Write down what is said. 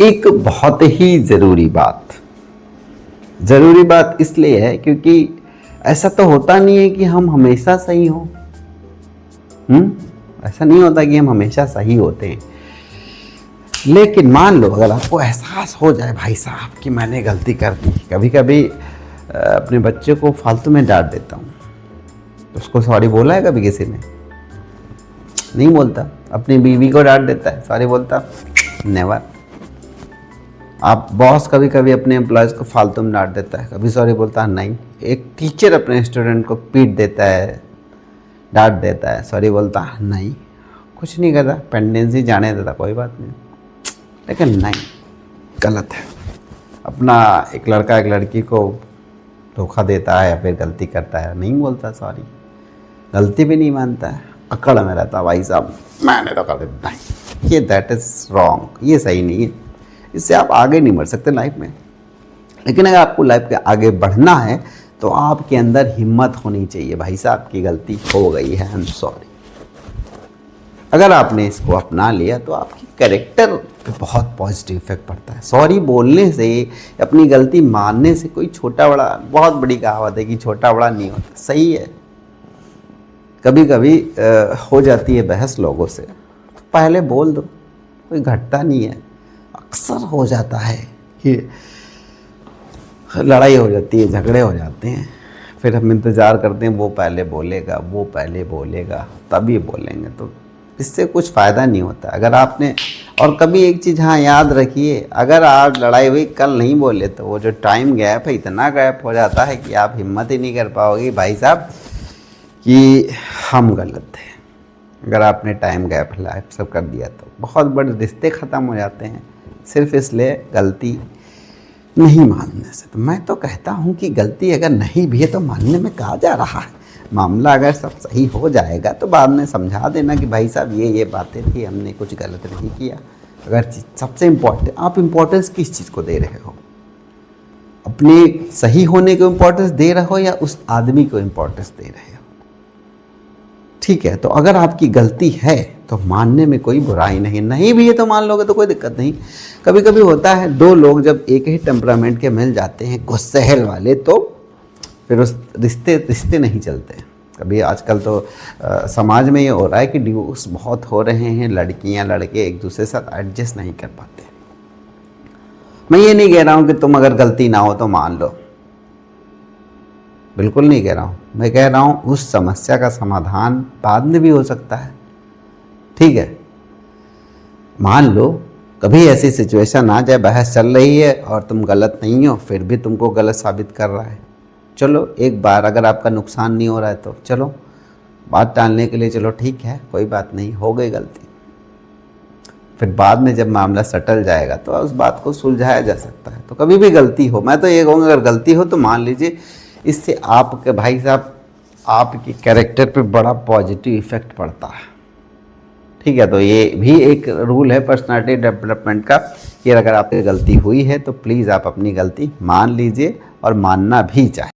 एक बहुत ही ज़रूरी बात इसलिए है क्योंकि ऐसा तो होता नहीं है कि हम हमेशा सही हों। ऐसा नहीं होता कि हम हमेशा सही होते हैं। लेकिन मान लो अगर आपको एहसास हो जाए भाई साहब कि मैंने गलती कर दी। कभी कभी अपने बच्चे को फालतू में डांट देता हूँ, तो उसको सॉरी बोला है कभी किसी ने? नहीं बोलता। अपनी बीवी को डांट देता है, सॉरी बोलता? नेवर। आप बॉस कभी कभी अपने एम्प्लॉयज़ को फालतू में डांट देता है, कभी सॉरी बोलता है? नहीं। एक टीचर अपने स्टूडेंट को पीट देता है, डांट देता है, सॉरी बोलता है? नहीं। कुछ नहीं करता, पेंडेंसी जाने देता, कोई बात नहीं। लेकिन नहीं, गलत है। अपना एक लड़का एक लड़की को धोखा देता है या फिर गलती करता है, नहीं बोलता सॉरी, गलती भी नहीं मानता है, अकड़ में रहता भाई साहब मैंने तो कर दिया। नहीं, ये दैट इज़ रॉन्ग, ये सही नहीं है। इससे आप आगे नहीं बढ़ सकते लाइफ में। लेकिन अगर आपको लाइफ के आगे बढ़ना है तो आपके अंदर हिम्मत होनी चाहिए, भाई साहब की गलती हो गई है, आई एम सॉरी। अगर आपने इसको अपना लिया तो आपकी कैरेक्टर पे बहुत पॉजिटिव इफेक्ट पड़ता है। सॉरी बोलने से, अपनी गलती मानने से कोई छोटा बड़ा, बहुत बड़ी कहावत है कि छोटा बड़ा नहीं होता, सही है। कभी कभी हो जाती है बहस लोगों से, तो पहले बोल दो, कोई घटता नहीं है। अक्सर हो जाता है कि लड़ाई हो जाती है, झगड़े हो जाते हैं, फिर हम इंतज़ार करते हैं वो पहले बोलेगा तभी बोलेंगे, तो इससे कुछ फ़ायदा नहीं होता। अगर आपने, और कभी एक चीज़ हाँ याद रखिए, अगर आज लड़ाई हुई कल नहीं बोले तो वो जो टाइम गैप है इतना गैप हो जाता है कि आप हिम्मत ही नहीं कर पाओगे भाई साहब कि हम गलत थे। अगर आपने टाइम गैप लाइफ सब कर दिया तो बहुत बड़े रिश्ते ख़त्म हो जाते हैं, सिर्फ इसलिए गलती नहीं मानने से। तो मैं तो कहता हूँ कि गलती अगर नहीं भी है तो मानने में कहा जा रहा है। मामला अगर सब सही हो जाएगा तो बाद में समझा देना कि भाई साहब ये बातें थी, हमने कुछ गलत नहीं किया। अगर सबसे इम्पोर्टेंट, आप इम्पोर्टेंस किस चीज़ को दे रहे हो? अपने सही होने को इम्पोर्टेंस दे रहे हो या उस आदमी को इम्पोर्टेंस दे रहे हो? ठीक है, तो अगर आपकी गलती है तो मानने में कोई बुराई नहीं भी है तो मान लोगे तो कोई दिक्कत नहीं। कभी कभी होता है दो लोग जब एक ही टेम्परामेंट के मिल जाते हैं, गुस्सैल वाले, तो फिर उस रिश्ते नहीं चलते। कभी आजकल तो समाज में ये हो रहा है कि डिवोर्स बहुत हो रहे हैं, लड़कियां लड़के एक दूसरे के साथ एडजस्ट नहीं कर पाते। मैं ये नहीं कह रहा हूँ कि तुम अगर गलती ना हो तो मान लो, बिल्कुल नहीं कह रहा हूँ। मैं कह रहा हूँ उस समस्या का समाधान बाद में भी हो सकता है, ठीक है? मान लो कभी ऐसी सिचुएशन आ जाए, बहस चल रही है और तुम गलत नहीं हो, फिर भी तुमको गलत साबित कर रहा है, चलो एक बार अगर आपका नुकसान नहीं हो रहा है तो चलो बात टालने के लिए, चलो ठीक है कोई बात नहीं, हो गई गलती। फिर बाद में जब मामला सटल जाएगा तो उस बात को सुलझाया जा सकता है। तो कभी भी गलती हो, मैं तो ये कहूँगा अगर गलती हो तो मान लीजिए, इससे आपके भाई साहब आपके कैरेक्टर पे बड़ा पॉजिटिव इफेक्ट पड़ता है, ठीक है? तो ये भी एक रूल है पर्सनालिटी डेवलपमेंट का कि अगर आपकी गलती हुई है तो प्लीज़ आप अपनी गलती मान लीजिए और मानना भी चाहिए।